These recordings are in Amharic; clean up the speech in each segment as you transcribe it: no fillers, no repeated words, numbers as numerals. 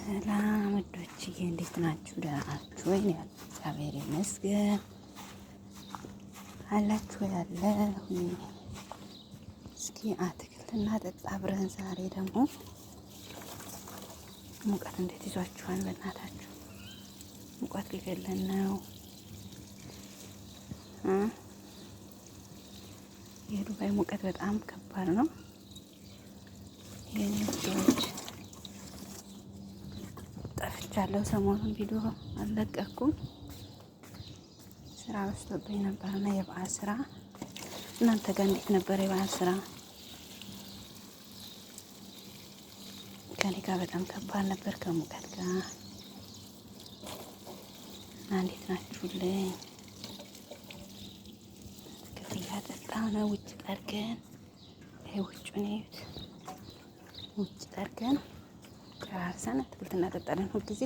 ሰላም ውዶችዬ እንዴት ናችሁ? ደህና ናችሁ ወይ? እግዚአብሔር ይመስገን። አላችሁ ያለሁኝ። እስኪ አትክልት እናጠጣ አብረን። ዛሬ ደግሞ ሙቀት እንዴት ይዟችኋል? በእናታችሁ ሙቀት ሊገለን ነው። የዱባይ ሙቀት በጣም ከባድ ነው። የኔ ልጆች ጠፍቻለሁ። ሰሞኑን ቪዲዮ አልለቀኩም። ስራ በዝቶብኝ ነበርና የበዓል ስራ። እናንተ ጋር እንዴት ነበር የበዓል ስራ? ከኔ ጋር በጣም ከባድ ነበር ከሙቀት ጋር። እና እንዴት ናችሁልኝ? ክፍያ ጠጣ ነው ውጭ ጠርገን ይሄ ውጭውን እዩት። ውጭ ጠርገን ጨራርሰን አትክልት እናጠጣለን ሁልጊዜ።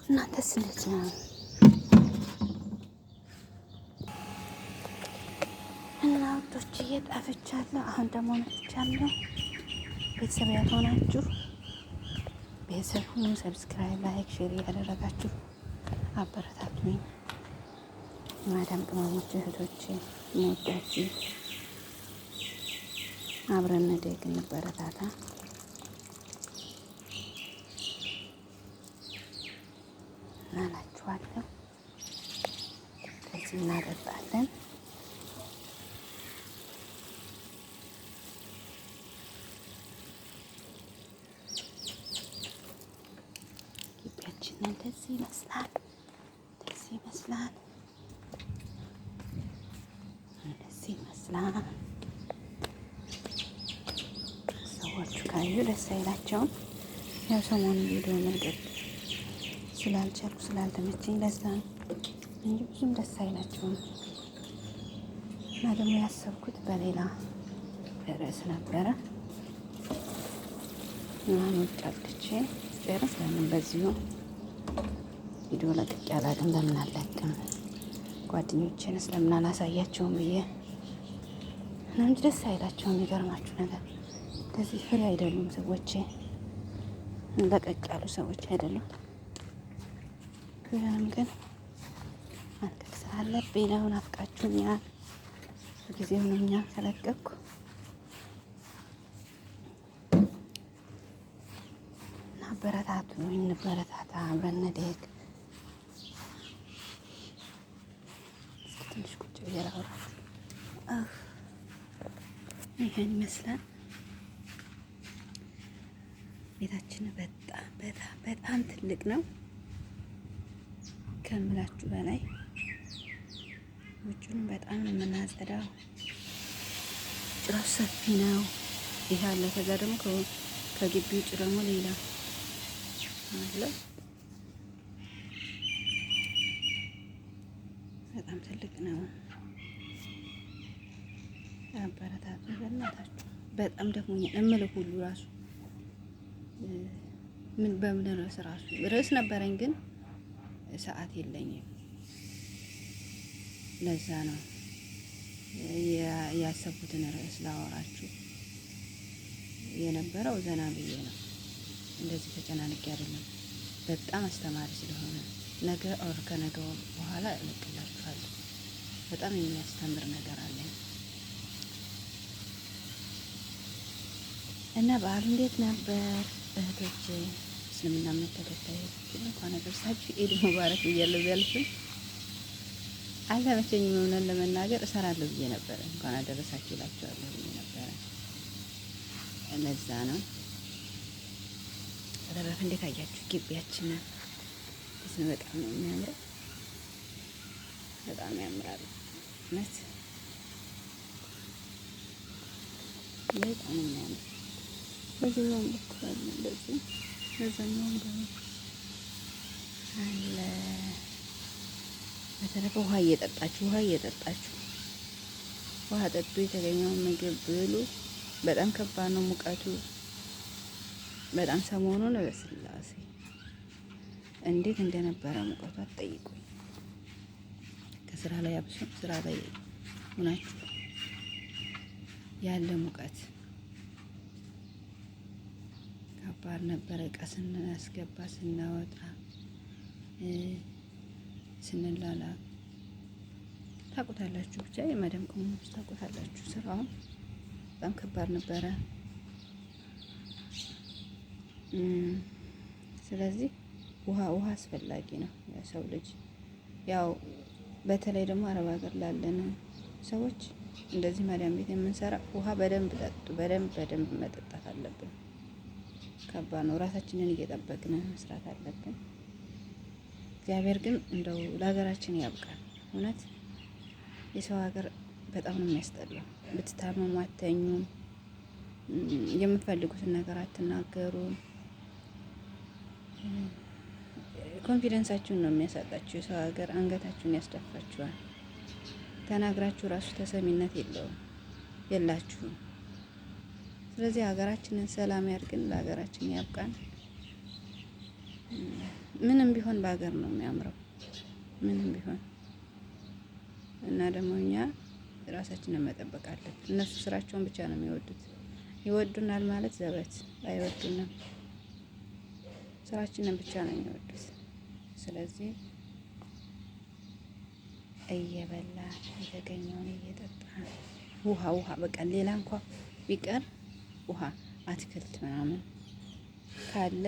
እናንተስ እንዴት ነው? እና ውዶችዬ ጠፍቻለሁ። አሁን ደግሞ መጥቻለሁ። ቤተሰብ ያልሆናችሁ ቤተሰብ ሁኑ። ሰብስክራይብ፣ ላይክ፣ ሼር እያደረጋችሁ አበረታቱኝ። ማዳም ቅመሞች እህቶቼ የምወዳችሁ አብረን እንደግ እንበረታታ። እናላችኋለሁ። ከዚህ እናጠጣለን። ግቢያችን እንደዚህ ይመስላል። እንደዚህ ይመስላል። እንደዚህ ይመስላል። ሰዎቹ ካዩ ደስ አይላቸውም። ያው ሰሞኑን ቪዲዮ መልቀቅ ስላልቻልኩ ስላልተመቸኝ ለዛ ነው እንጂ ብዙም ደስ አይላቸውም። እና ደግሞ ያሰብኩት በሌላ ርዕስ ነበረ እና ውጭ አውጥቼ ጨርስ ለምን በዚሁ ቪዲዮ ለቅቄ አላውቅም። ለምን አልለቅም? ጓደኞቼን ስለምን አላሳያቸውም ብዬ ነው እንጂ ደስ አይላቸውም። የሚገርማችሁ ነገር እንደዚህ ፍሬ አይደሉም ሰዎቼ፣ ለቀቅ ያሉ ሰዎች አይደሉም። ግን መልቀቅ ስላለብኝ ነው። ናፍቃችሁኛል። ጊዜ ሆኖኛል ከለቀቅኩ እና አበረታቱ። እንበረታታ፣ አብረን እንደግ። እስኪ ትንሽ ቁጭ ብዬ ላውራት። ይሄን ይመስላል ቤታችን። በጣም ትልቅ ነው ከምላችሁ በላይ። ውጭውን በጣም ነው የምናጸዳው። ጭራው ሰፊ ነው። ይሄ አለ። ከዛ ደግሞ ከግቢ ውጭ ደግሞ ሌላ አለ። በጣም ትልቅ ነው። አበረታቱ በእናታችሁ። በጣም ደግሞ እምልህ ሁሉ ራሱ ምን በምን ርዕስ ነበረኝ ግን ሰዓት የለኝም። ለዛ ነው ያሰብኩትን ርዕስ ላወራችሁ የነበረው። ዘና ብዬ ነው እንደዚህ ተጨናንቄ አይደለም። በጣም አስተማሪ ስለሆነ ነገ ኦር ከነገ በኋላ እልክላችኋለሁ። በጣም የሚያስተምር ነገር አለኝ እና በዓሉ እንዴት ነበር እህቶቼ? እስልምና እምነት ተከታዮች እንኳን አደረሳችሁ። ኢድ ሙባረክ ብያለሁ። ቢያልፍም አልተመቸኝም። እውነት ለመናገር እሰራለሁ ብዬ ነበረ። እንኳን አደረሳችሁ እላችኋለሁ ብዬ ነበረ። ለዛ ነው። በተረፈ እንዴት አያችሁ ግቢያችንን? በጣም ነው የሚያምረው። በጣም ያምራል። እውነት በጣም ነው የሚያምር። በዚህኛው በኩል እንደዚህ በዛኛው ደግሞ አለ። በተረፈ ውሃ እየጠጣችሁ ውሃ ጠጡ። የተገኘውን ምግብ ብሉ። በጣም ከባድ ነው ሙቀቱ። በጣም ሰሞኑን በስላሴ እንዴት እንደነበረ ሙቀቱ አትጠይቁኝ። ከስራ ላይ አብሶ ስራ ላይ ሆናችሁ ያለ ሙቀት ከባድ ነበረ። እቃ ስናስገባ ስናወጣ ስንላላ ታውቁታላችሁ። ብቻ የመደም ቅመሞች ታውቁታላችሁ። ስራውን በጣም ከባድ ነበረ። ስለዚህ ውሃ አስፈላጊ ነው ለሰው ልጅ። ያው በተለይ ደግሞ አረብ ሀገር ላለን ሰዎች እንደዚህ ማዳም ቤት የምንሰራ ውሃ በደንብ ጠጡ። በደንብ መጠጣት አለብን። ከባድ ነው። ራሳችንን እየጠበቅን መስራት አለብን። እግዚአብሔር ግን እንደው ለሀገራችን ያብቃል። እውነት የሰው ሀገር በጣም ነው የሚያስጠላው። ብትታመሙ አተኙም፣ የምትፈልጉትን ነገር አትናገሩም። ኮንፊደንሳችሁን ነው የሚያሳጣችሁ። የሰው ሀገር አንገታችሁን ያስደፋችኋል። ተናግራችሁ ራሱ ተሰሚነት የላችሁም። ስለዚህ ሀገራችንን ሰላም ያድርግን፣ ለሀገራችን ያብቃን። ምንም ቢሆን በሀገር ነው የሚያምረው፣ ምንም ቢሆን እና ደግሞ እኛ ራሳችንን መጠበቅ አለብን። እነሱ ስራቸውን ብቻ ነው የሚወዱት። ይወዱናል ማለት ዘበት አይወዱንም። ስራችንን ብቻ ነው የሚወዱት። ስለዚህ እየበላ የተገኘውን እየጠጣ ውሃ በቃ ሌላ እንኳ ቢቀር ውሃ አትክልት ምናምን ካለ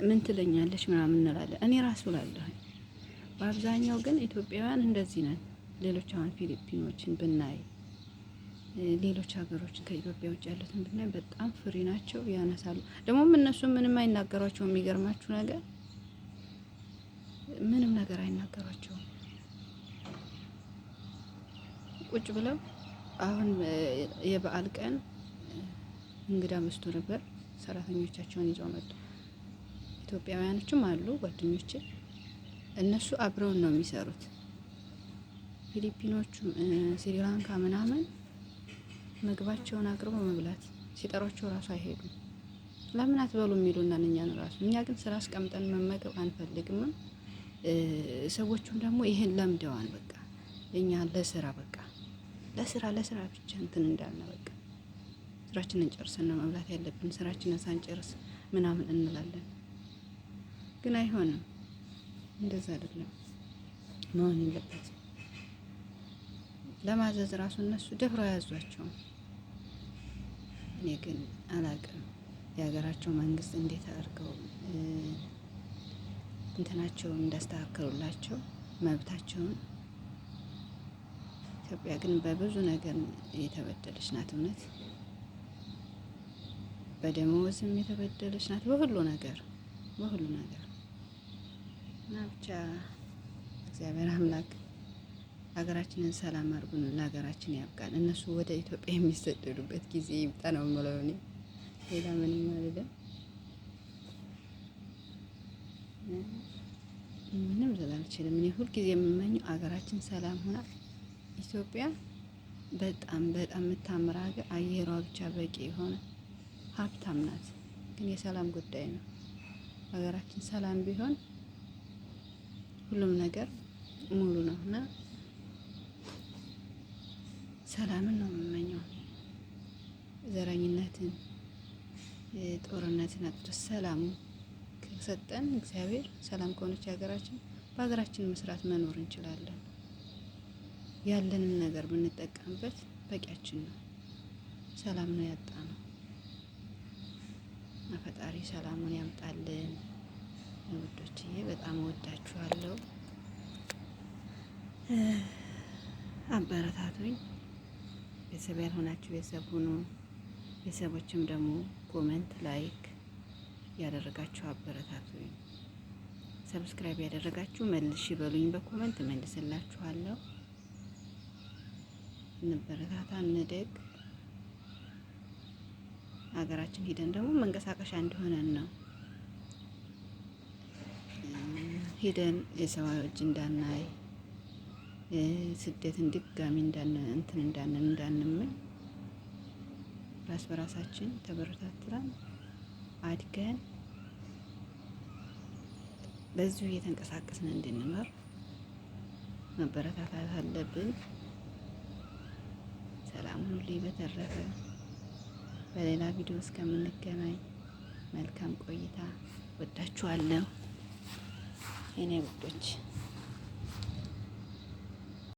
ምን ትለኛለች ምናምን እንላለን። እኔ ራሱ እላለሁ። በአብዛኛው ግን ኢትዮጵያውያን እንደዚህ ነን። ሌሎች አሁን ፊሊፒኖችን ብናይ፣ ሌሎች ሀገሮችን ከኢትዮጵያ ውጭ ያሉትን ብናይ በጣም ፍሪ ናቸው፣ ያነሳሉ። ደግሞ እነሱ ምንም አይናገሯቸውም። የሚገርማችሁ ነገር ምንም ነገር አይናገሯቸውም። ቁጭ ብለው አሁን የበዓል ቀን እንግዳ መስቶ ነበር። ሰራተኞቻቸውን ይዘው መጡ። ኢትዮጵያውያኖችም አሉ ጓደኞቼ። እነሱ አብረውን ነው የሚሰሩት። ፊሊፒኖቹም ስሪላንካ ምናምን ምግባቸውን አቅርበው መብላት ሲጠሯቸው ራሱ አይሄዱም። ለምን አትበሉ የሚሉና እኛን ራሱ። እኛ ግን ስራ አስቀምጠን መመገብ አንፈልግም። ሰዎቹም ደግሞ ይሄን ለምደዋል። በቃ እኛ ለስራ ለስራ ብቻ እንትን እንዳልነ በቃ ስራችንን ጨርሰን ነው መብላት ያለብን። ስራችንን ሳንጨርስ ምናምን እንላለን። ግን አይሆንም። እንደዛ አይደለም መሆን የለበትም። ለማዘዝ ራሱ እነሱ ደፍረው ያዟቸው። እኔ ግን አላቅም የሀገራቸው መንግስት እንዴት አድርገው እንትናቸውን እንዳስተካከሉላቸው መብታቸውን። ኢትዮጵያ ግን በብዙ ነገር የተበደለች ናት። እውነት በደመወዝም የተበደለች ናት። በሁሉ ነገር እና ብቻ እግዚአብሔር አምላክ ሀገራችንን ሰላም አድርጉን፣ ለሀገራችን ያብቃን። እነሱ ወደ ኢትዮጵያ የሚሰደዱበት ጊዜ ይምጣ ነው የምለው እኔ። ሌላ ምንም አይደለም። ምንም ልል አልችልም። እኔ ሁልጊዜ የምመኘው ሀገራችን ሰላም ሆና ኢትዮጵያ በጣም የምታምር ሀገር፣ አየሯ ብቻ በቂ የሆነ ሀብታም ናት። ግን የሰላም ጉዳይ ነው። ሀገራችን ሰላም ቢሆን ሁሉም ነገር ሙሉ ነው እና ሰላምን ነው የምመኘው። ዘረኝነትን፣ ጦርነትን አጥርስ ሰላሙ ከሰጠን እግዚአብሔር፣ ሰላም ከሆነች ሀገራችን በሀገራችን መስራት መኖር እንችላለን። ያለንን ነገር ብንጠቀምበት በቂያችን ነው። ሰላም ነው ያጣነው። ፈጣሪ ሰላሙን ያምጣልን። ውዶችዬ በጣም እወዳችኋለሁ። አበረታቱኝ። ቤተሰብ ያልሆናችሁ ቤተሰብ ሁኑ። ቤተሰቦችም ደግሞ ኮመንት፣ ላይክ ያደረጋችሁ አበረታቱኝ። ሰብስክራይብ ያደረጋችሁ መልሽ በሉኝ፣ በኮመንት መልስላችኋለሁ። እንበረታታ፣ እንደግ። ሀገራችን ሄደን ደግሞ መንቀሳቀሻ እንዲሆነን ነው። ሄደን የሰው እጅ እንዳናይ፣ ስደትን ድጋሚ እንዳንመኝ ራስ በራሳችን ተበረታትለን አድገን በዚሁ እየተንቀሳቀስን እንድንኖር መበረታታት አለብን። ሰላም ሁሉ። በተረፈ በሌላ ቪዲዮ እስከምንገናኝ መልካም ቆይታ። ወዳችኋለሁ የኔ ውዶች።